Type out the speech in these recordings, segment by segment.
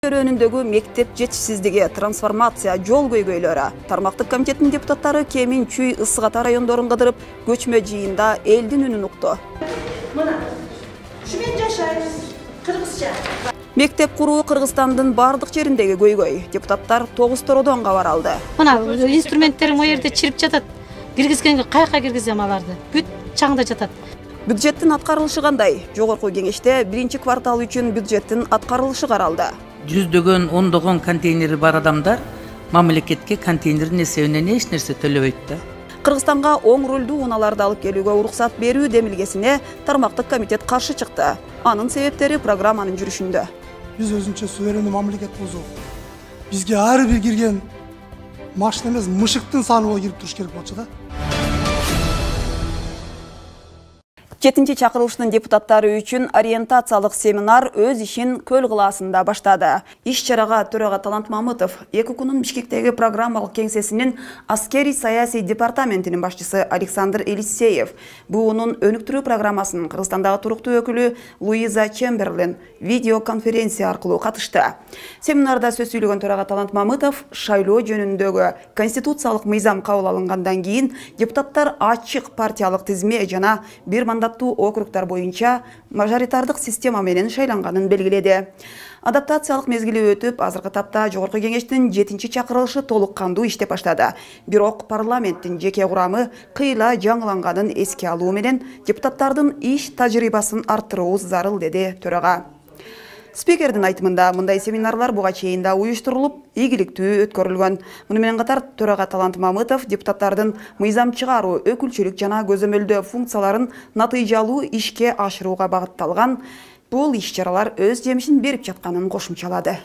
өрөөнүндөгү мектеп жетишсиздиги, трансформация, жол көйгөйлөрү. Тармактык комитеттин депутаттары Кемин, Чүй, Ысык Ата райондорун кыдырып, көчмө жыйында элдин үнүн укту. Мына, шумен жашайбыз, кыргызча. Мектеп куруу Кыргызстандын бардык жериндеги көйгөй. Депутаттар 9 тородон кабар алды. Мына инструменттерим о жерде чирип жатат. Киргизгенге каяка киргизем аларды? Бүт чаңда жатат. Бюджеттин аткарылышы кандай? Жогорку кеңеште биринчи квартал үчүн бюджеттин аткарылышы каралды. Жүздөгөн, ондогон контейнери бар адамдар мамлекетке контейнердин эсебинен эч нерсе төлөбөйт да. Кыргызстанга оң рөлдүү унааларды алып келүүгө уруксат берүү демилгесине тармактык комитет каршы чыкты. Анын себептери программанын жүрүшүндө. Биз өзүнчө суверендүү мамлекет болсок, бизге ар бир кирген машина эмес, мышыктын саны болуп кирип туруш керек болчу да. 7-нчи чакырылыштын депутаттары үчүн ориентациялык семинар өз ишин Көл кылаасында баштады. Иш чарага төрага Талант Мамытов, 2 күнүн Бишкектеги программалык кеңсесинин аскери саясий департаментинин башчысы Александр Елисеев, БУнун өнүктүрүү программасынын Кыргызстандагы туруктуу өкүлү Луиза Чемберлен видеоконференция аркылуу катышты. Семинарда сөз сүйлөгөн төрага Талант Мамытов шайлоо жөнүндөгү конституциялык мыйзам кабыл алынгандан кийин депутаттар ачык партиялык тизме жана бир мандаттуу округдар боюнча мажоритардык система менен шайланганын белгиледи. Адаптациялык мезгили өтүп, азыркы тапта жогорку кеңештин 7-нчи чакырылышы толук кандуу иштеп баштады. Бирок парламенттин жеке курамы кыйла жаңыланганын эске алуу менен депутаттардын иш тажрыйбасын арттыруу зарыл, деди төрага. Спикердин айтымында мындай семинарлар буга чейин да уюштурулуп, ийгиликтүү өткөрүлгөн. Муну менен катар төрага Талант Мамытов депутаттардын мыйзам чыгаруу, өкүлчүлүк жана көзөмөлдөө функцияларын натыйжалуу ишке ашырууга багытталган бул иш-чаралар өз жемишин берип жатканын кошумчалады.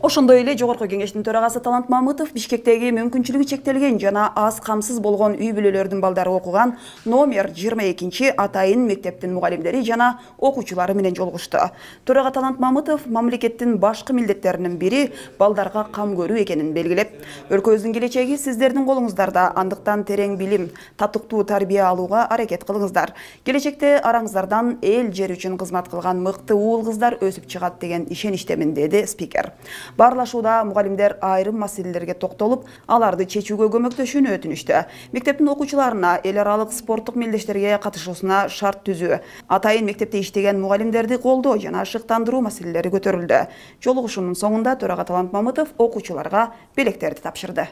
Ошондой эле жогорку кеңештин төрагасы Талант Мамытов Бишкектеги мүмкүнчүлүгү чектелген жана аз камсыз болгон үй бүлөлөрдүн балдары окуган номер 22 атайын мектептин мугалимдери жана окуучулары менен жолугушту. Төрага Талант Мамытов мамлекеттин башкы милдеттеринин бири балдарга кам көрүү экенин белгилеп, өлкөбүздүн келечеги сиздердин колуңуздарда, андыктан терең билим, татыктуу тарбия алууга аракет кылыңыздар. Келечекте араңыздардан эл жер үчүн кызмат кылган мыкты уул кыздар өсүп чыгат деген ишеничтемин, деди спикер. Барлашууда мугалимдер айрым маселелерге токтолуп, аларды чечүүгө көмөктөшүүнү өтүнүштү. Мектептин окуучуларына эл аралык спорттук мелдештерге катышуусуна шарт түзүү, атайын мектепте иштеген мугалимдерди колдоо жана ашыктандыруу маселелери көтөрүлдү. Жолугушуунун соңунда төрага Талант Мамытов окуучуларга белектерди тапшырды.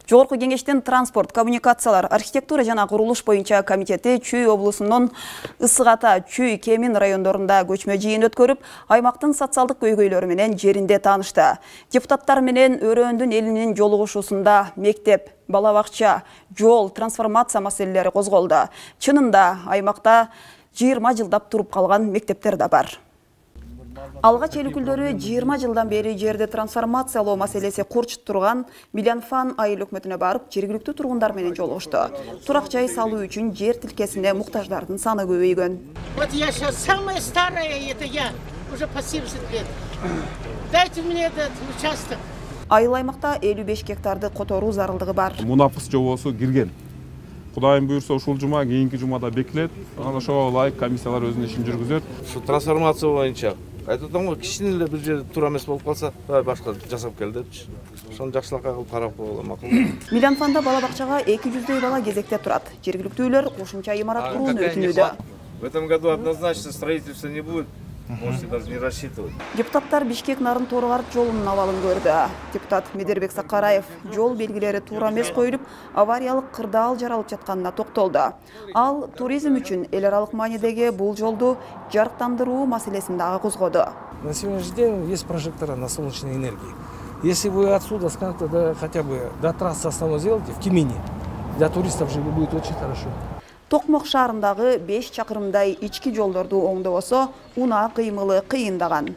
Жогорку кеңештин транспорт, коммуникациялар, архитектура жана курулуш боюнча комитети Чүй облусунун Ысык Ата, Чүй, Кемин райондорунда көчмө жыйын өткөрүп, аймактын социалдык көйгөйлөрү менен жеринде таанышты. Депутаттар менен өрөөндүн элинин жолугушуусунда мектеп, бала бакча, жол, трансформация маселелери козголду. Чынында аймакта 20 жылдап туруп калган мектептер да бар. Алгач эл өкүлдөрү 20 жылдан бери жерде трансформациялоо маселеси курчуп турган Милянфан айыл өкмөтүнө барып, жергиликтүү тургундар менен жолугушту. Турак жай салуу үчүн жер тилкесине муктаждардын саны көбөйгөн. Вот я сейчас самая старая, это я, уже по 70 лет. Дайте мне этот участок. Айыл аймакта 55 гектарды которуу зарылдыгы бар. Мунафыс жобосу кирген. Кудайым буйрса ушул жума, кийинки жумада бекилет. Анан ошого ылайык комиссиялар өзүнүн ишин жүргүзөт. Ушу трансформация боюнча айтып атам го, кичине эле бир жерде туура эмес болуп калса, башка жасап кел депчи. Ошону жакшылыкка кылып карап коелу макул. Милянфанда бала бакчага 200 бала кезекте турат. Жергиликтүүлөр кошумча имарат курууну өтүнүүдө. В этом году однозначно строительства не будет. Можете даже не рассчитывать. Депутаттар Бишкек Нарын Торғарт жолунун абалын көрдү. Депутат Медербек Сакараев жол белгилери туура эмес коюлуп, авариялык кырдаал жаралып жатканына токтолду. Ал туризм үчүн эл аралык маанидеги бул жолду жарыктандыруу маселесин дагы козгоду. На сегодняшний день есть прожектора на солнечной энергии. Если вы отсюда хотя бы до трассы основной сделаете в Кемине, для туристов же будет очень хорошо. Токмок шаарындагы 5 чакырымдай ички жолдорду оңдобосо, унаа кыймылы кыйындаган.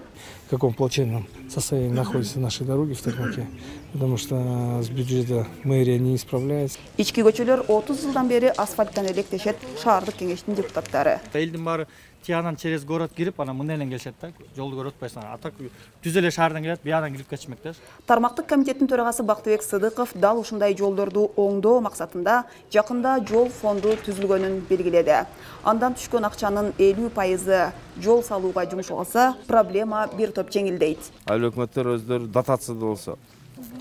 В каком плачевном состоянии находятся наши дороги в Токмаке, потому что с бюджета мэрия не исправляется. Ички көчөлөр 30 жылдан бери асфальттан электешет шаардык кеңештин депутаттары. Элдин баары тиянан через город кирип, ана мындай эле келишет да, жолду көрүп атпайсың. Атак түз эле шаардан келет, биядан кирип кетишмек да. Тармактык комитеттин төрагасы Бактыбек Сыдыков дал ушундай жолдорду оңдоо максатында жакында жол фонду түзүлгөнүн белгиледи. Андан түшкөн акчанын 50% жол салууга жумшалса, проблема бир топ жеңилдейт. Айыл өкмөттөр өздөрү дотация болсо,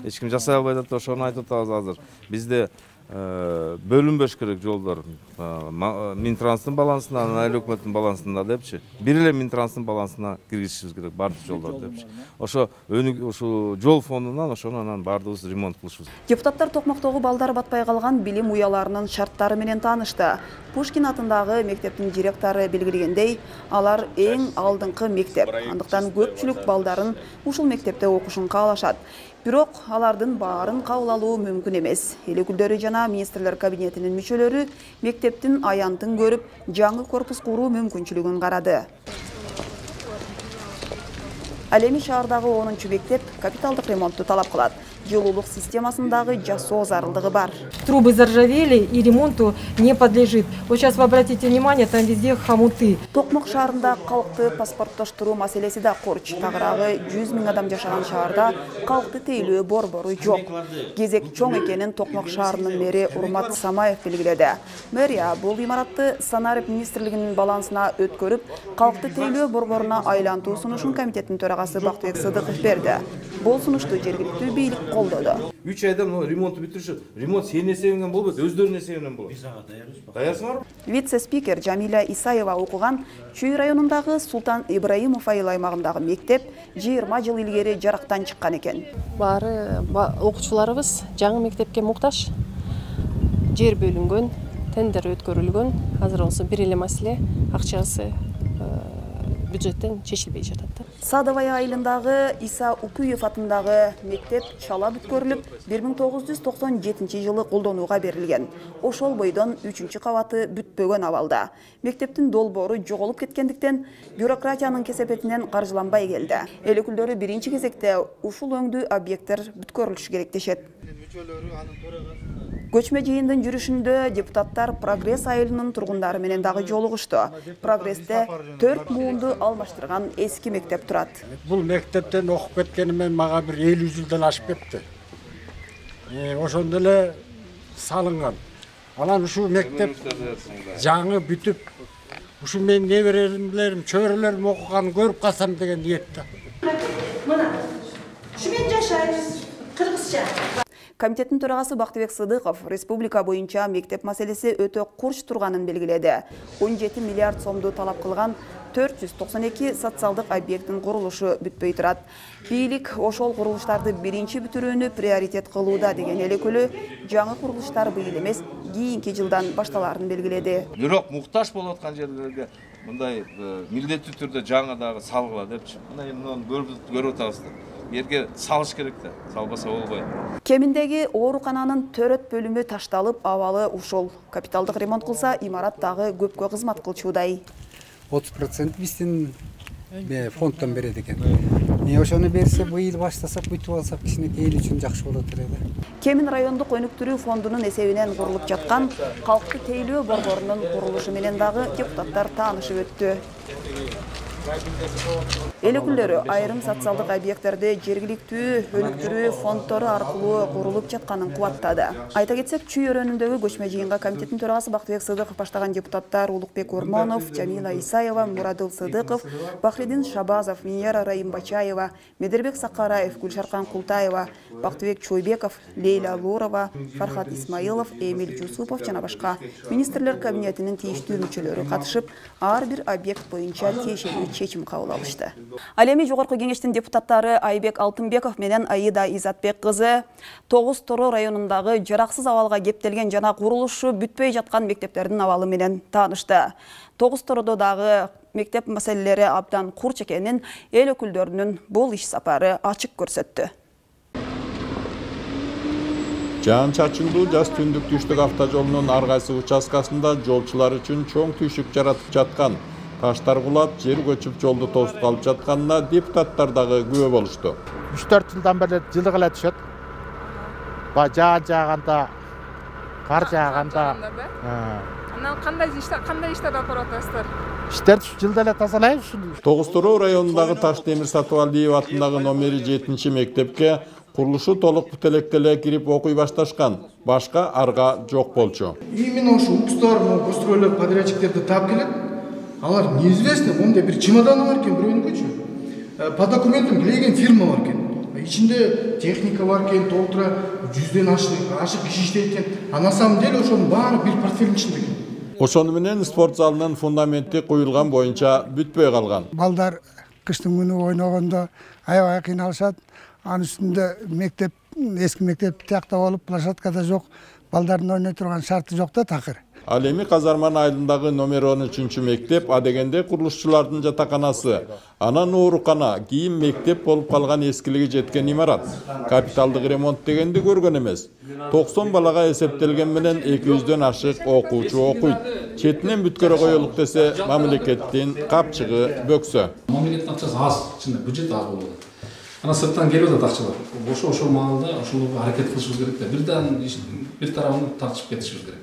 эч ким жасай албай атат, ошону айтып атабыз азыр. Бизде бөлүнбөш керек жолдор. Минтранстын балансына, айыл өкмөттүн балансына депчи. Бир эле Минтранстын балансына киргизишибиз керек бардык жолдор депчи. Ошо ошо жол фондунан ошонун бардыгыбыз ремонт кылышыбыз. Депутаттар Токмактогу балдар батпай калган билим уяларынын шарттары менен таанышты. Пушкин атындагы мектептин директору белгилегендей, алар эң алдыңкы мектеп. Андыктан көпчүлүк балдарын ушул мектепте окушун каалашат. Бирок алардын баарын кабыл алуу мүмкүн эмес. Эл өкүлдөрү жана министрлер кабинетинин мүчөлөрү мектептин аянтын көрүп, жаңы корпус куруу мүмкүнчүлүгүн карады. Ал эми шаардагы 10-чу мектеп капиталдык ремонтту талап кылат. Жылуулук системасындагы жасоо зарылдыгы бар. Трубы заржавели и ремонту не подлежит. Вот сейчас вы обратите внимание, там везде хомуты. Токмок шаарында калкты паспорттоштуруу маселеси да корч. Тагыраагы 100 000 адам жашаган шаарда калкты тейлөө борбору жок. Кезек чоң экенин Токмок шаарынын мэри Урмат Самаев белгиледи. Мэрия бул имаратты санарип министрлигинин балансына өткөрүп, калкты тейлөө борборуна айлантуу сунушун комитеттин төрагасы Бактыбек Сыдыков берди. Бул сунушту жергиликтүү бийлик колдоду. 3 айда ремонтты бүтүрүшөт. Ремонт сенин эсебиңден болбойт, өздөрүнүн эсебинен болот. Даярсыңарбы? Вице-спикер Джамиля Исаева окуган Чүй районундагы Султан Ибраимов айыл аймагындагы мектеп 20 жыл илгери жарактан чыккан экен. Баары окуучуларыбыз жаңы мектепке муктаж. Жер бөлүнгөн, тендер өткөрүлгөн. Азыр болсо бир эле маселе акчасы бюджеттен чечилбей жатат. Садовай айылындагы Иса Укуев атындагы мектеп чала бүткөрүлүп, 1997 жылы колдонууга берилген. Ошол бойдон 3-чү кабаты бүтпөгөн абалда. Мектептин долбоору жоголуп кеткендиктен бюрократиянын кесепетинен каржыланбай келди. Эл өкүлдөрү биринчи кезекте ушул өңдүү объекттер бүткөрүлүшү керек дешет. Көчмө жыйындын жүрүшүндө депутаттар Прогресс айылынын тургундары менен дагы жолугушту. Прогрессте 4 муунду алмаштырган эски мектеп турат. Бул мектептен окуп кеткенимен мага бир 50 жылдан ашып кетти. Ошондо эле салынган. Анан ушул мектеп жаңы бүтүп, ушул менин неберелерим, чөйрөлөрүм окуганын көрүп калсам деген ниетте. Мына, шумен жашайбыз, кыргызча. Комитеттин төрагасы Бактыбек Сыдыков республика боюнча мектеп маселеси өтө курч турганын белгиледи. 17 миллиард сомду талап кылган 492 социалдык объекттин курулушу бүтпөй турат. Бийлик ошол курулуштарды биринчи бүтүрүүнү приоритет кылууда деген эл өкүлү жаңы курулуштар быйыл эмес, кийинки жылдан башталарын белгиледи. Бирок муктаж болуп аткан жерлерге мындай милдеттүү түрдө жаңы дагы салгыла депчи. Мына көрүп атабыз. Берге салыш керек да, салбаса болбойт. Кеминдеги оорукананын төрөт бөлүмү ташталып, абалы ушул. Капиталдык ремонт кылса, имарат дагы көпкө кызмат кылчудай. 30% биздин фонддон берет экен. Ошону берсе, быйыл баштасак, бүтүп алсак, кичинекей эл үчүн жакшы болот эле. Кемин райондук өнүктүрүү фондунун эсебинен курулуп жаткан калкты тейлөө борборунун курулушу менен дагы депутаттар таанышып өттү. Эл өкүлдөрү айрым социалдык объекттерди жергиликтүү өнүктүрүү фонддору аркылуу курулуп жатканын кубаттады. Айта кетсек, Чүй өрөөнүндөгү көчмө жыйынга комитеттин төрагасы Бактыбек Сыдыков баштаган депутаттар Улукбек Ормонов, Джамила Исаева, Мурадыл Сыдыков, Бахридин Шабазов, Миньяра Раимбачаева, Медербек Сакараев, Гүлшаркан Култаева, Бактыбек Чойбеков, Лейла Лурова, Фархат Исмаилов, Эмиль Жусупов жана башка министрлер кабинетинин тийиштүү мүчөлөрү катышып, ар бир объект боюнча тиешелүү чечим кабыл алышты. Ал эми жогорку кеңештин депутаттары Айбек Алтынбеков менен Аида Изатбек кызы 9 Торо районундагы жараксыз абалга кептелген жана курулушу бүтпөй жаткан мектептердин абалы менен таанышты. 9 Тородо дагы мектеп маселелери абдан курч экенин эл өкүлдөрүнүн бул иш сапары ачык көрсөттү. Жаан чачындуу жаз түндүк түштүк автожолунун ар кайсы участкасында жолчулар үчүн чоң түйшүк жаратып жаткан таштар кулап, жер көчүп жолду тосуп калып жатканына депутаттар дагы күбө болушту. 3-4 жылдан бери жылдык эле түшөт. Жаан жааганда, кар жааганда. Анан кандай иштер алып атасыздар? Иштерди жылда эле тазалайбыз. Тогуз-Тороо районундагы Таштемир Сатыбалдиев атындагы номери 7-мектепке курулушу толук бүтелектеле кирип окуй башташкан. Башка арга жок болчу. Именно ушу укстар, постройлор, подрядчиктерди таап келет. Алар неизвестно, монда бир чемоданы бар экен, бирөөнүкүчү. По документам билеген фирма бар экен. Ичинде техника бар экен, толтура 100ден ашык киши иштейт экен. А на самом деле ошонун баары бир портфелдин ичинде экен. Ошону менен спорт залынын фундаменти куюлган боюнча бүтпөй калган. Балдар кыштын күнү ойногондо аябай кыйналышат. Анын үстүндө мектеп, эски мектеп тиякта болуп, площадка да жок. Балдардын ойной турган шарты жок да такыр. Ал эми Казарман айылындагы номер 13-мектеп адегенде курулушчулардын жатаканасы. Анан оорукана, кийин мектеп болуп калган эскилиги жеткен имарат. Капиталдык ремонт дегенди көргөн эмес. 90 балага эсептелген менен 200дөн ашык окуучу окуйт. Четинен бүткөрө коелук десе, мамлекеттин капчыгы бөксө. Мамлекеттин акчасы аз, чынында бюджет аз болот. Ана сырттан келип атат акчалар. Ошол маалда ошону аракет кылышыбыз керек да. Бир тарабын тартышып кетишибиз керек.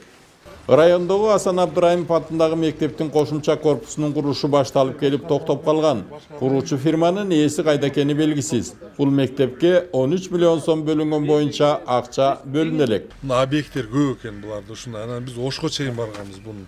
Райондогу Асан Абдырайымов атындагы мектептин кошумча корпусунун курулушу башталып келип токтоп калган. Куруучу фирманын ээси кайда экени белгисиз. Бул мектепке 13 миллион сом бөлүнгөн боюнча акча бөлүнө элек. Объекттер көп экен буларда ушундай. Анан биз Ошко чейин барганбыз бунун.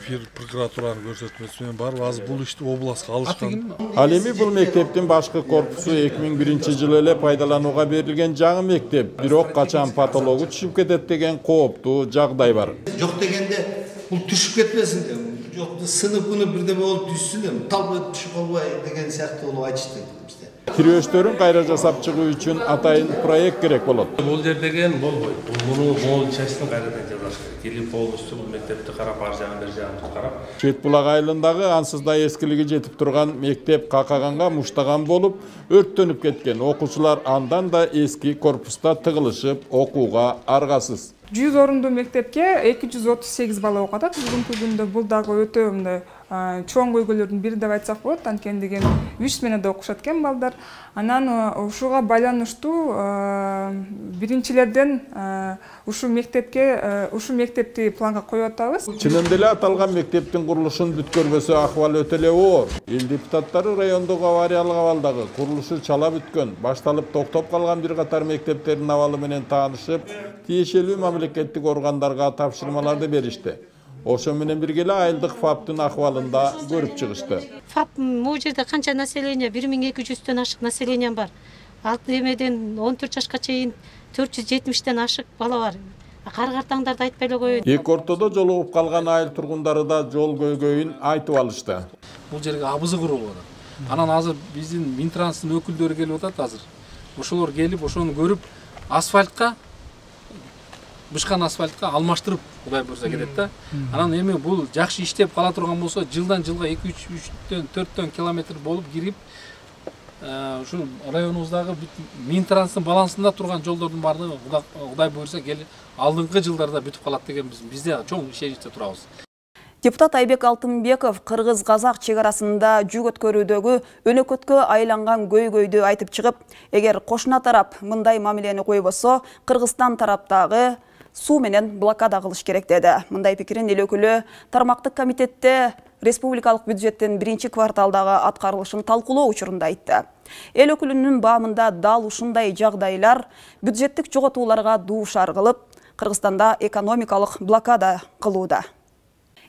Прокуратуранын көрсөтмөсү менен барып азыр бул ишти областка алышкан. Ал эми бул мектептин башкы корпусу 2001-жылы эле пайдаланууга берилген жаңы мектеп. Бирок качан патологу түшүп кетет деген кооптуу жагдай бар. Жок дегенде бул түшүп кетпесин деп, жок сынып күнү бирдеме болуп түшсүн, талбы түшүп калбай деген сыяктуу болуп айтышты бизде. Кирөөчтөрүн кайра жасап чыгуу үчүн атайын проект керек болот. Бул жер деген болбойт. Муну мол частын кайрадан жасаш керек. Келип полностью бул мектепти карап, ар жагын бер жагын карап. Чет булак айылындагы ансыз да эскилиги жетип турган мектеп какаганга муштаган болуп, өрттөнүп кеткен. Окуучулар андан да эски корпуста тыгылышып окууга аргасыз. 100 орундуу мектепке 238 бала окуп атат. Бүгүнкү күндө бул дагы өтө мындай чоң көйгөйлөрдүн бири деп айтсак болот. Анткени деген 3 сменада окушат экен балдар. Анан ушуга байланыштуу биринчилерден ушу мектепти планга коюп атабыз. Чынында эле аталган мектептин курулушун бүткөрбөсө ахвал өтө эле оор. Эл депутаттары райондогу авариялык абалдагы курулушу чала бүткөн, башталып токтоп калган бир катар мектептердин абалы менен таанышып, тиешелүү мамлекеттик органдарга тапшырмаларды беришти. Ошо менен бирге эле айылдык ФАПтын ахвалын да көрүп чыгышты. ФАП бул жерде канча население, 1200дөн ашык население бар. Ал эмеден 14 жашка чейин 470ден ашык бала бар. Кар-картаңдарды айтпай эле коеюн. Эки ортодо жолугуп калган айыл тургундары да жол көйгөйүн айтып алышты. Бул жерге абызы курулуп атат. Анан азыр биздин Минтранстын өкүлдөрү келип атат азыр. Ошолор келип, ошону көрүп, асфальтка бышкан асфальтка алмаштырып Кудай буйрса кетет да. Анан эми бул жакшы иштеп кала турган болсо, жылдан жылга 2-3 4 километр болуп кирип, ушу районубуздагы Минтранстын балансында турган жолдордун баардыгы Кудай буйрса келип алдыңкы жылдарда бүтүп калат деген бизде чоң ишеничте турабыз. Депутат Айбек Алтынбеков кыргыз-казак чек арасында жүк өткөрүүдөгү өнөкөткө айланган көйгөйдү айтып чыгып, эгер кошуна тарап мындай мамилени койбосо, Кыргызстан тараптагы суу менен блокада кылыш керек деди. Мындай пикирин эл өкүлү тармактык комитетте республикалык бюджеттин 1-кварталдагы аткарылышын талкуулоо учурунда айтты. Эл өкүлүнүн баамында дал ушундай жагдайлар бюджеттик жоготууларга дуушар кылып, Кыргызстанда экономикалык блокада кылууда.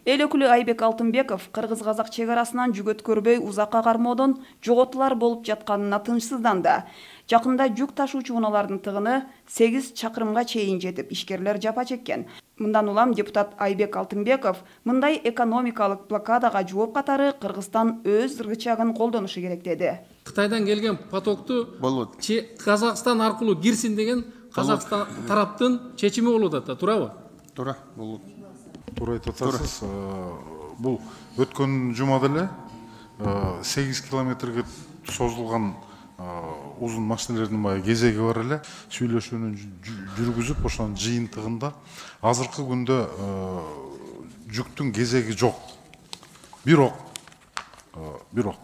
Эл өкүлү Айбек Алтынбеков кыргыз-казак чек арасынан жүк өткөрбөй узакка кармоодон жоготуулар болуп жатканына тынчсызданды. Жакында жүк ташуучу унаалардын тыгыны 8 чакырымга чейин жетип, ишкерлер жапа чеккен. Мындан улам депутат Айбек Алтынбеков мындай экономикалык блокадага жооп катары Кыргызстан өз рычагын колдонушу керек деди. Кытайдан келген потокту Казакстан аркылуу кирсин деген Казакстан тараптын чечими болуп атат, туурабы? Туура, болот. Туура айтып атасыз. Бул өткөн жумада эле 8 километрге созулган uzun машиналердин баягы кезеги бар эле, сүйлөшүүнү жүргүзүп, ошонун жыйынтыгында азыркы күндө жүктүн кезеги жок. Бирок бирок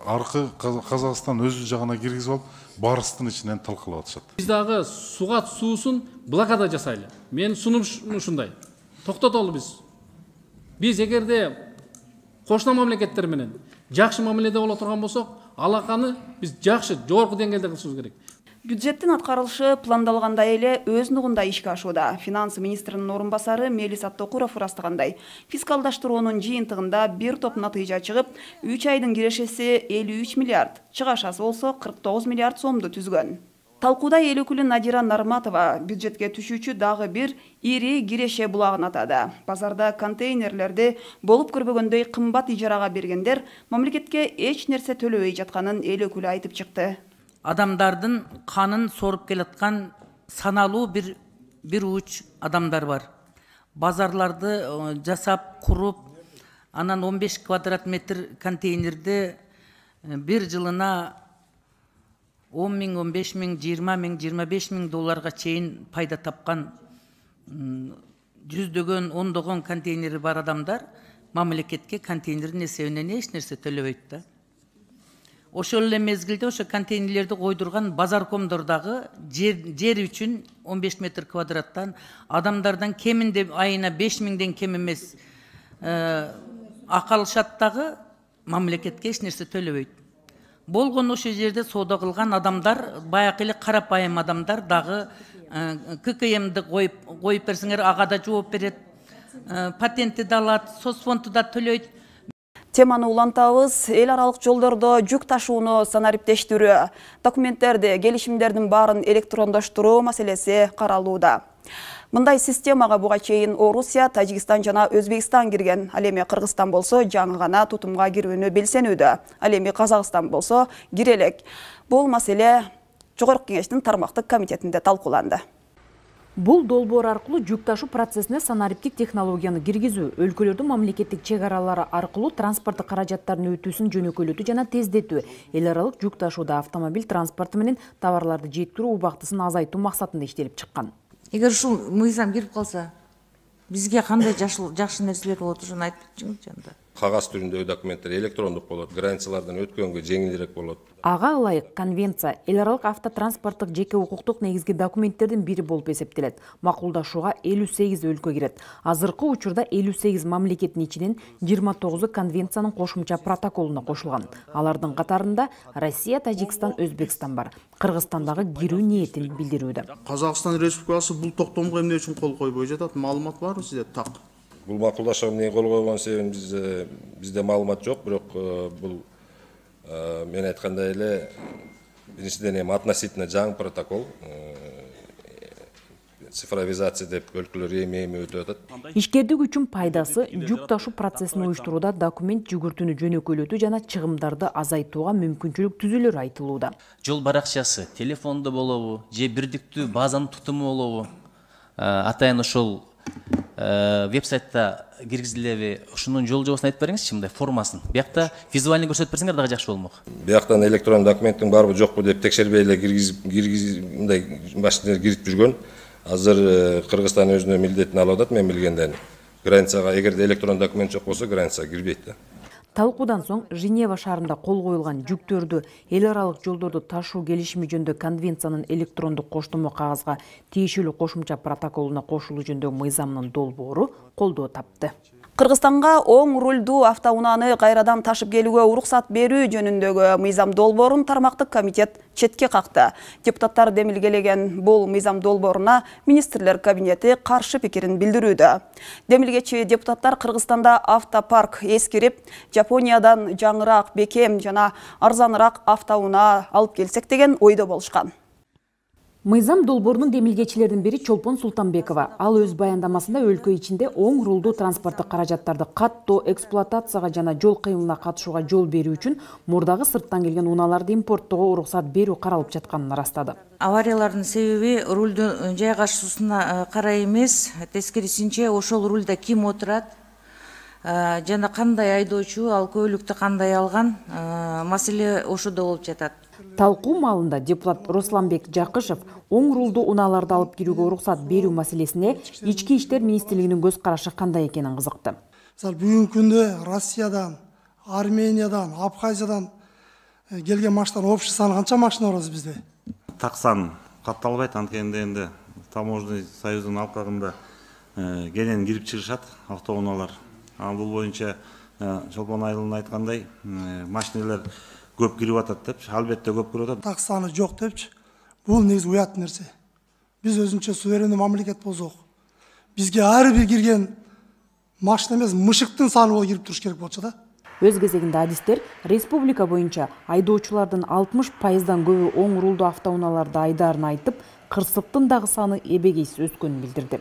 аркы Казакстан өзү жагына киргизип алып, барыстын ичинен талкалап атышат. Биз дагы суга суусун блокада жасайлы. Мен сунум ушундай. Токтотолу биз. Биз эгерде кошуна мамлекеттер менен жакшы мамиледе боло турган болсок, алаканы биз жакшы жогорку деңгээлде кылышыбыз керек. Бюджеттин аткарылышы пландалгандай эле өз нугунда ишке ашууда. Финанс министринин орун басары Мелис Аттокуров ырастагандай, фискалдаштыруунун жыйынтыгында бир топ натыйжа чыгып, 3 айдын кирешеси 53 миллиард, чыгашасы болсо 49 миллиард сомду түзгөн. Талкууда эл өкүлү Надира Нарматова бюджетке түшүүчү дагы бир ири киреше булагын атады. Базарда контейнерлерди болуп көрбөгөндөй кымбат ижарага бергендер мамлекетке эч нерсе төлөбөй жатканын эл өкүлү айтып чыкты. Адамдардын канын соруп келаткан саналуу бир уч адамдар бар. Базарларды жасап, куруп, анан 15 квадрат метр контейнерди бир жылына 10 миң, 15 миң, 20 миң, 25 миң долларга чейин пайда тапкан жүздөгөн, ондогон контейнери бар адамдар мамлекетке контейнердин эсебинен эч нерсе төлөбөйт да. Ошол эле мезгилде ошо контейнерлерди койдурган базаркомдордагы жер үчүн 15 метр квадраттан адамдардан кеминде айына 5 миңден кем эмес акы алышат дагы мамлекетке эч нерсе төлөбөйт. Болгон ошо жерде соода кылган адамдар, баягы эле карапайым адамдар дагы ККМди коюп берсеңер ага да жооп берет, патентти да алат, соцфондду да төлөйт. Теманы улантабыз. Эл аралык жолдордо жүк ташууну санариптештирүү, документтерди, келишимдердин баарын электрондоштуруу маселеси каралууда. Мындай системага буга чейин Орусия, Тажикстан жана Өзбекстан кирген. Ал эми Кыргызстан болсо жаңы гана тутумга кирүүнү белсенүүдө. Ал эми Казакстан болсо кире элек. Бул маселе Жогорку Кеңештин тармактык комитетинде талкууланды. Бул долбоор аркылуу жүк ташуу процессине санариптик технологияны киргизүү, өлкөлөрдүн мамлекеттик чек аралары аркылуу транспорттук каражаттардын өтүүсүн жөнөкөйлөтүү жана тездетүү, эл аралык жүк ташууда автомобиль транспорту менен товарларды жеткирүү убактысын азайтуу максатында иштелип чыккан. Эгер ушул мыйзам кирип калса, бизге кандай жакшы нерселер болот, ошону айтып кетчиңизчи анда. Кагаз түрүндөгү документтер электрондук болот, границалардан өткөнгө жеңилирээк болот. Ага ылайык конвенция эл аралык автотранспорттук жеке укуктук негизги документтердин бири болуп эсептелет. Макулдашууга 58 өлкө кирет. Азыркы учурда 58 мамлекеттин ичинен 29 конвенциянын кошумча протоколуна кошулган. Алардын катарында Россия, Тажикстан, Өзбекстан бар. Кыргызстандагы кирүү ниетин билдирүүдө. Казакстан Республикасы бул токтомго эмне үчүн кол койбой жатат? Маалымат барбы сизде? Так. Бул макулдашууга эмне кол койгон себебин бизде маалымат жок, бирок бул мен айткандай эле биринчиден эми относительно жаңы протокол, цифровизация деп өлкөлөр эми өтүп атат. Ишкердик үчүн пайдасы жүк ташуу процессин уюштурууда документ жүгүртүүнү жөнөкөйлөтүү жана чыгымдарды азайтууга мүмкүнчүлүк түзүлөр айтылууда. Жол баракчасы телефондо болобу, же бирдиктүү базанын тутуму болобу, атайын ошол веб-сайтта киргизилеби, ушунун жол жобосун айтып бериңизчи, мындай формасын. Биякта визуальный көрсөтүп берсеңер дагы жакшы болмок. Бияктан электрон документтин барбы жокпу деп текшербей эле мындай машиналар кирип жүргөн. Азыр Кыргызстан өзүнүн милдетин алып атат, мен билгенден. Границага эгерде электрон документ жок болсо, границага кирбейт да. Талкуудан соң Женева шаарында кол коюлган жүктөрдү эл аралык жолдорду ташуу келишими жөнүндө конвенциянын электрондук коштомо кагазга тиешелүү кошумча протоколуна кошулуу жөнүндө мыйзамынын долбоору колдоо тапты. Кыргызстанга оң рулдуу автоунааны кайрадан ташып келүүгө уруксат берүү жөнүндөгү мыйзам долбоорун тармактык комитет четке какты. Депутаттар демилгелеген бул мыйзам долбооруна министрлер кабинети каршы пикирин билдирүүдө. Демилгечи депутаттар Кыргызстанда автопарк эскирип, Жапониядан жаңыраак, бекем жана арзаныраак автоунаа алып келсек деген ойдо болушкан. Мыйзам долбоорунун демилгечилердин бири Чолпон Султанбекова. Ал өз баяндамасында өлкө ичинде оң рулдуу транспорттук каражаттарды каттоо, эксплуатацияга жана жол кыймылына катышууга жол берүү үчүн мурдагы сырттан келген унааларды импорттоого уруксат берүү каралып жатканын ырастады. Авариялардын себеби рулдун жайгашуусуна карай эмес, тескерисинче ошол рулда ким отурат, жана кандай айдоочу ал көлүктү кандай алган, маселе ошодо болуп жатат. Талкуу маалында депутат Русланбек Жакышев оң рулдуу унааларды алып кирүүгө уруксат берүү маселесине Ички иштер министрлигинин көз карашы кандай экенин кызыкты. Бүгүнкү күндө Россиядан Армениядан, Абхазиядан келген машиналар общий саны қанша машина бар бізде? Тақсан катталбайт, анткенде энди таможенный союздун алкагында кенен кирип чыгышат автоунаалар. Бул боюнча Чолпон Айылдын айткандай машиналар көп кирип атат депчи, албетте көп кирип атат. Так саны жок депчи. Бул негизи уят нерсе. Биз өзүнчө суверенный мамлекет болсок, бизге ар бир кирген машина эмес, мышыктын саны болуп кирип туруш керек болчу да. Өз кезегинде адистер республика боюнча айдоочулардын 60%дан көбү оң рулдуу автоунааларды айдаарын айтып, кырсыктын дагы саны эбегейсиз өскөнүн билдирди.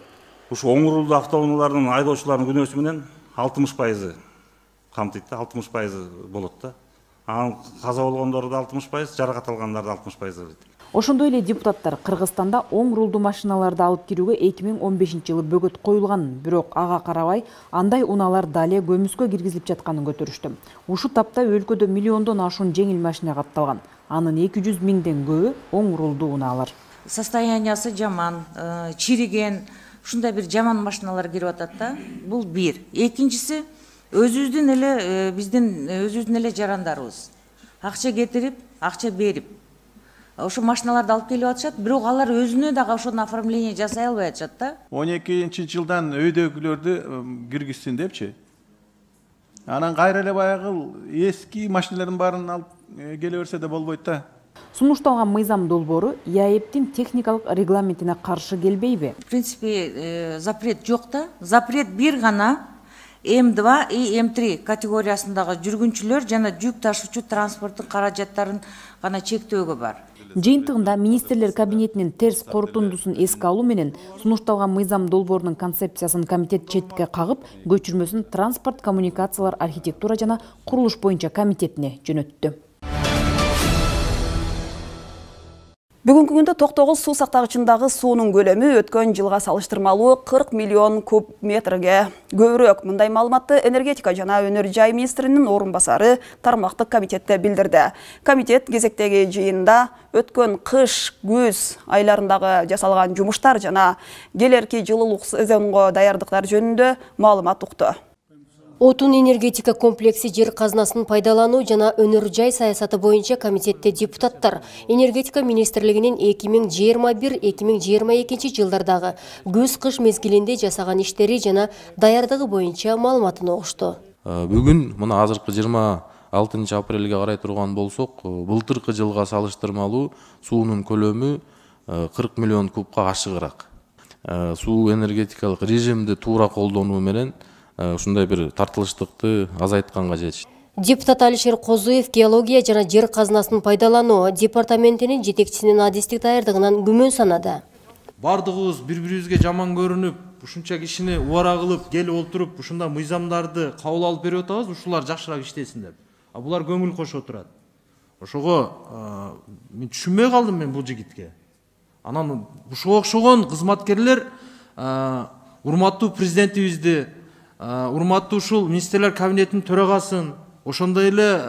Ушу оң рулдуу автоунаалардын айдоочуларынын күнөөсү менен 60% камтыйт да, 60% болот да. Анан каза болгондор да 60%, жаракат алгандар да 60%. Ошондой эле депутаттар Кыргызстанда оң рулдуу машиналарды алып кирүүгө 2015-жылы бөгөт коюлганын, бирок ага карабай андай унаалар дале көмүскө киргизилип жатканын көтөрүштү. Ушу тапта өлкөдө миллиондон ашуун жеңил машина катталган. Анын 200 миңден көбү оң рулдуу унаалар. Состояниясы жаман, чириген, ушундай бир жаман машиналар кирип атат да. Бул бир. Экинчиси, өзүбүздүн эле жарандарыбыз. Акча кетирип, акча берип ошо машиналарды алып келип атышат, бирок алар өзүнө дагы ошону оформление жасай албай атышат да. 12-жылдан өйдөгүлөрдү киргизсин депчи. Анан кайра эле баягы эски машиналардын баарын алып келе берсе да болбойт да. Сунушталган мыйзам долбоору ИАЭПтин техникалык регламентине каршы келбейби? В принципе, запрет жок да. Запрет бир гана М2 и М3 категориясындагы жүргүнчүлөр жана жүк ташуучу транспорттун каражаттарын гана чектөөгө бар. Жыйынтыгында министрлер кабинетинин терс корутундусун эске алуу менен сунушталган мыйзам долбоорунун концепциясын комитет четке кагып, көчүрмөсүн транспорт, коммуникациялар, архитектура жана курулуш боюнча комитетине жөнөттү. Бүгүнкү күндө Токтогул суу сактагычындагы суунун көлөмү өткөн жылга салыштырмалуу 40 миллион куб метрге көбүрөөк. Мындай маалыматты энергетика жана өнөр жай министринин орун басары тармактык комитетте билдирди. Комитет кезектеги жыйында өткөн кыш, күз айларындагы жасалган жумуштар жана келерки жылуулук сезонго даярдыктар жөнүндө маалымат укту. Отун энергетика комплекси жер казынасын пайдалануу жана өнөр жай саясаты боюнча комитетте депутаттар энергетика министрлигинин 2021-2022 жылдардагы күз-кыш мезгилинде жасаган иштери жана даярдыгы боюнча маалыматын угушту. Бүгүн мына азыркы 26 апрелге карай турган болсок, былтыркы жылга салыштырмалуу суунун көлөмү 40 миллион кубка ашыгыраак. Суу энергетикалык режимди туура колдонуу менен ушундай бир тартылыштыкты азайтканга жетишти. Депутат Алишер Козуев геология жана жер казынасын пайдалануу департаментинин жетекчисинин адистик даярдыгынан күмөн санады. Бардыгыбыз бири-бирибизге жаман көрүнүп, ушунча кишини убара кылып, келип отуруп, ушундай мыйзамдарды кабыл алып берип атабыз, ушулар жакшыраак иштесин деп. Булар көңүл кошо турат. Ошого мен түшүнбөй калдым мен бул жигитке. Анан ушуга окшогон кызматкерлер урматтуу президентибизди, урматтуу ушул министрлер кабинетинин төрагасын, ошондой эле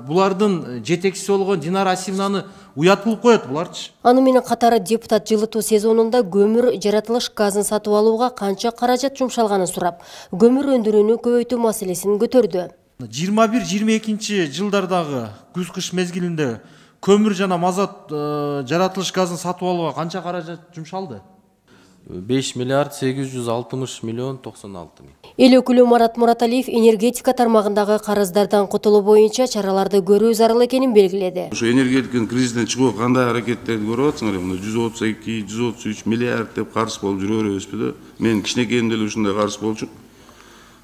булардын жетекчиси болгон Динара Асимовнаны уят кылып коет буларчы. Аны менен катары депутат жылытуу сезонунда көмүр жаратылыш газын сатып алууга канча каражат жумшалганын сурап, көмүр өндүрүүнү көбөйтүү маселесин көтөрдү. 21-22 жылдардагы күз-кыш мезгилинде көмүр жана мазут жаратылыш газын сатып алууга канча каражат жумшалды? 5 миллиард 860 миллион 96 миң. Эл өкүлү Марат Мураталиев энергетика тармагындагы карыздардан кутулуу боюнча чараларды көрүү зарыл экенин белгиледи. Ошо энергетиканын кризистен чыгууга кандай аракеттерди көрүп атсыңар? Мына 132, 133 миллиард деп карыз болуп жүрө беребизби да? Мен кичинекейимде эле ушундай карыз болчу.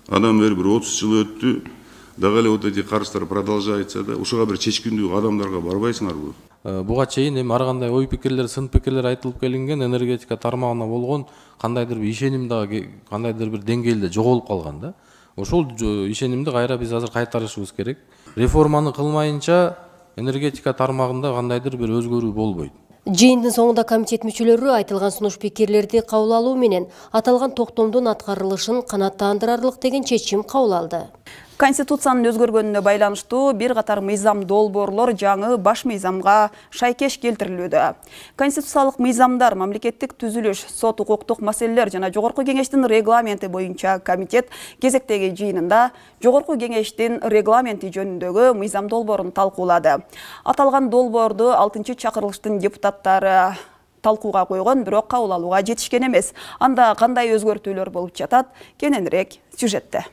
Адам бери бир 30 жыл өттү. Дагы эле вот эти карыздар продолжается да. Ушуга бир чечкиндүү адамдарга барбайсыңарбы? Буга чейин эми ар кандай ой пикирлер, сын пикирлер айтылып келинген, энергетика тармагына болгон кандайдыр бир ишеним дагы кандайдыр бир деңгээлде жоголуп калган да. Ошол ишенимди кайра биз азыр кайтарышыбыз керек. Реформаны кылмайынча энергетика тармагында кандайдыр бир өзгөрүү болбойт. Жыйындын соңунда комитет мүчөлөрү айтылган сунуш пикирлерди кабыл алуу менен аталган токтомдун аткарылышын канааттандырарлык деген чечим кабыл алды. Конституциянын өзгөргөнүнө байланыштуу бир катар мыйзам долбоорлор жаңы баш мыйзамга шайкеш келтирилүүдө. Конституциялык мыйзамдар, мамлекеттик түзүлүш, сот укуктук маселелер жана Жогорку кеңештин регламенти боюнча комитет кезектеги жыйынында Жогорку кеңештин регламенти жөнүндөгү мыйзам долбоорун талкуулады. Аталган долбоорду 6-чакырылыштын депутаттары талкууга койгон, бирок кабыл алууга жетишкен эмес. Анда кандай өзгөртүүлөр болуп жатат? Кененирээк сюжетте.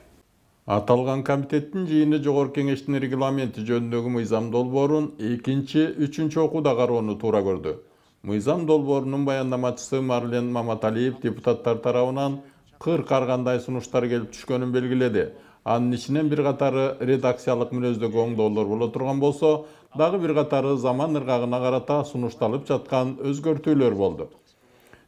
Аталган комитеттин жыйыны Жогорку кеңештин регламенти жөнүндөгү мыйзам долбоорун 2-3 окууда кароону туура көрдү. Мыйзам долбоорунун баяндамачысы Марлен Маматалиев депутаттар тарабынан 40 ар кандай сунуштар келип түшкөнүн белгиледи. Анын ичинен бир катары редакциялык мүнөздөгү оңдоолор боло турган болсо, дагы бир катары заман ыргагына карата сунушталып жаткан өзгөртүүлөр болду.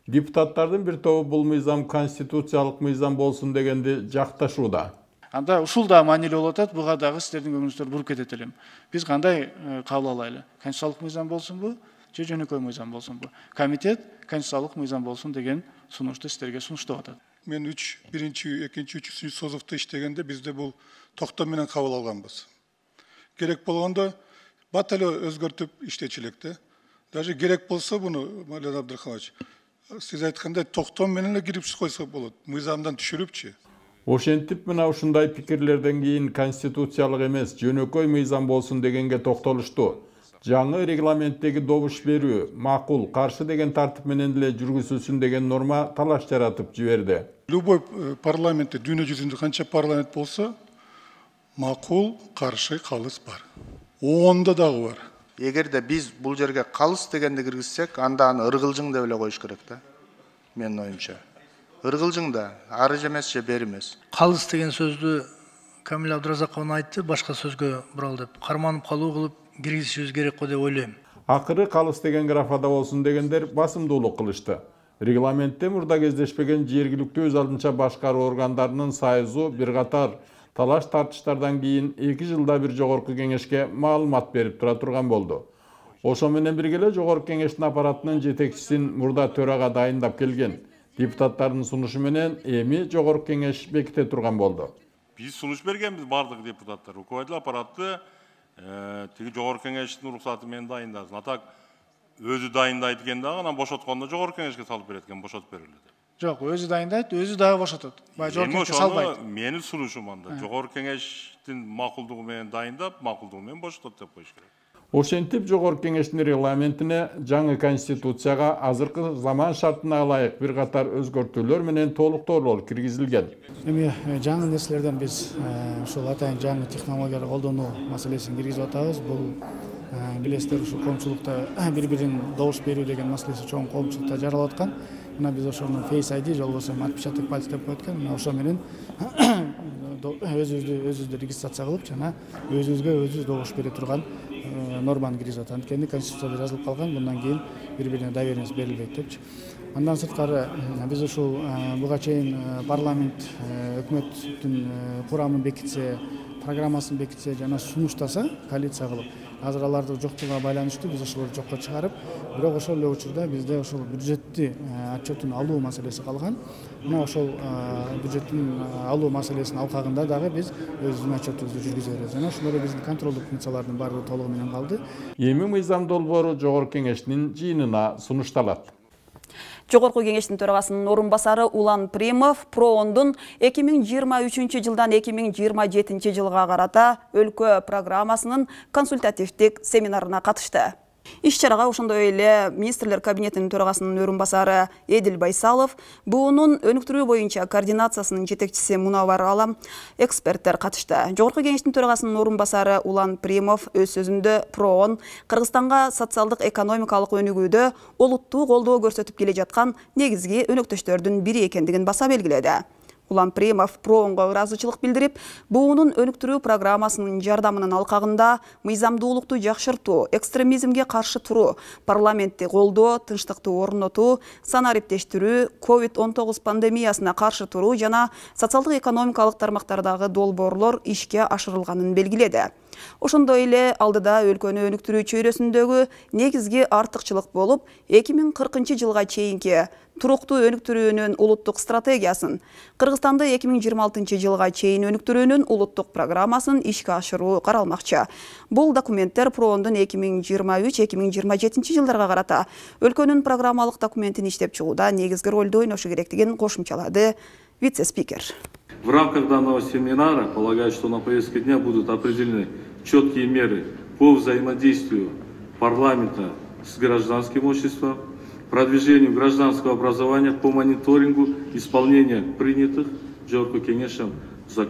Депутаттардын бир тобу бул мыйзам конституциялык мыйзам болсун дегенди жакташууда. Анда ушул да маанилүү болуп атат, буга дагы сиздердин көңүлүңүздөр буруп кетет элем. Биз кандай кабыл алайлы? Конституциялык мыйзам болсунбу, же жөнөкөй мыйзам болсунбу? Комитет конституциялык мыйзам болсун деген сунушту сиздерге сунуштап атат. Мен биринчи, экинчи, үчүнчү созувда иштегенде бизде бул токтом менен кабыл алганбыз. Керек болгондо бат эле өзгөртүп иштечилекте. Даже керек болсо буну Марлен Абдрахманович, сиз айткандай токтом менен эле кирип койсо болот. Мыйзамдан түшүрүпчү. Ошентип мына ушундай пикирлерден кийин конституциялык эмес, жөнөкөй мыйзам болсун дегенге токтолушту. Жаңы регламенттеги добуш берүү, макул, каршы деген тартип менен эле жүргүзүлсүн деген норма талаш жаратып жиберди. Любой парламентте, дүйнө жүзүндө канча парламент болсо, макул, каршы, калыс бар. Оонда дагы бар. Эгерде биз бул жерге калыс дегенди киргизсек, анда аны ыргылжың деп эле коюш керек да. Менин оюмча. Ыргылжың да, ары эмес же бери эмес. Калыс деген сөздү Камил Абдразаковна айтты, башка сөзгө бурал деп. Карманып калуу кылып киргизишибиз керек го деп ойлойм. Акыры калыс деген графада болсун дегендер басымдуулук кылышты. Регламентте мурда кездешпеген жергиликтүү өз алдынча башкаруу органдарынын союзу бир катар талаш тартыштардан кийин 2 жылда бир Жогорку кеңешке маалымат берип тура турган болду. Ошо менен бирге эле Жогорку кеңештин аппаратынын жетекчисин мурда төрага дайындап келген. Депутаттардын сунушу менен эми Жогорку кеңеш беките турган болду. Биз сунуш бергенбиз бардык депутаттар. Руководитель аппараты тиги Жогорку кеңештин уруксаты менен дайындасын. Атак өзү дайындайт экен дагы, анан бошоткондо Жогорку кеңешке салып берет экен, бошотуп берилет. Жок, өзү дайындайт, өзү дагы бошотот. Жогорку кеңешке салбайт. Менин сунушум анда. Жогорку кеңештин макулдугу менен дайындап, макулдугу менен бошотот деп коюш керек. Ошентип Жогорку кеңештин регламентине жаңы конституцияга азыркы заман шартына ылайык бир катар өзгөртүүлөр менен толуктоолор киргизилген. Эми жаңы нерселерден биз ушул атайын жаңы технологияларды колдонуу маселесин киргизип атабыз. Бул билесиздер ушул коомчулукта бири-бирин добуш берүү деген маселеси чоң коомчулукта жаралып аткан. Мына биз ошону Face ID же болбосо отпечаток пальца деп коет экен. Мына ошо менен өзүбүздү регистрация кылып жана өзүбүзгө өзүбүз добуш бере турган норманы киргизип атат. Анткени конституцияда жазылып калган, bundan кийин бири-бирине доверенность берилбейт депчи. Андан сырткары биз ушул буга чейин парламент өкмөттүн курамын бекитсе, программасын бекитсе жана сунуштаса коалиция кылып, азыр алардын жоктугуна байланыштуу биз ошолорду жокко чыгарып, бирок ошол эле учурда бизде ошол бюджетти отчетун алуу маселеси калган. Мына ошол бюджеттин алуу маселесинин алкагында дагы биз өзүбүздүн отчетубузду жүргүзө беребиз. Жана ошол эле биздин контролдук функциялардын баардыгы толугу менен калды. Эми мыйзам долбоору Жогорку кеңештин жыйынына сунушталат. Жогорку кеңештин төрагасынын орун басары Улан Примов ПРООНдун 2023 жылдан 2027 жылга карата өлкө программасынын консультативдик семинарына катышты. Иш-чарага ошондой эле министрлер кабинетинин төрагасынын орун басары Эдил Байсалов, буунун өнүктүрүү боюнча координациясынын жетекчиси Мунавар Алам, эксперттер катышты. Жогорку кеңештин төрагасынын орун басары Улан Примов өз сөзүндө ПРООН Кыргызстанга социалдык экономикалык өнүгүүдө олуттуу колдоо көрсөтүп келе жаткан негизги өнөктөштөрдүн бири экендигин баса белгиледи. Улан Примов ПРООНго ыраазычылык билдирип, буунун өнүктүрүү программасынын жардамынын алкагында мыйзамдуулукту жакшыртуу, экстремизмге каршы туруу, парламентти колдоо, тынчтыкты орнотуу, санариптештирүү, COVID-19 пандемиясына каршы туруу жана социалдык экономикалык тармактардагы долбоорлор ишке ашырылганын белгиледи. Ошондой эле алдыда өлкөнү өнүктүрүү чөйрөсүндөгү негизги артыкчылык болуп, 2040 жылга чейинки туруктуу өнүктүрүүнүн улуттук стратегиясын, Кыргызстанды 2026 жылга чейин өнүктүрүүнүн улуттук программасын ишке ашыруу каралмакчы. Бул документтер ПРООндун 2023-2027 жылдарга карата өлкөнүн программалык документин иштеп чыгууда негизги ролду ойношу керектигин кошумчалады вице-спикер. В рамках данного семинара, полагаю, что на повестке дня будут определены четкие меры по взаимодействию парламента с гражданским обществом, продвижению гражданского образования, по мониторингу исполнения принятых Жорко Кенешем законов.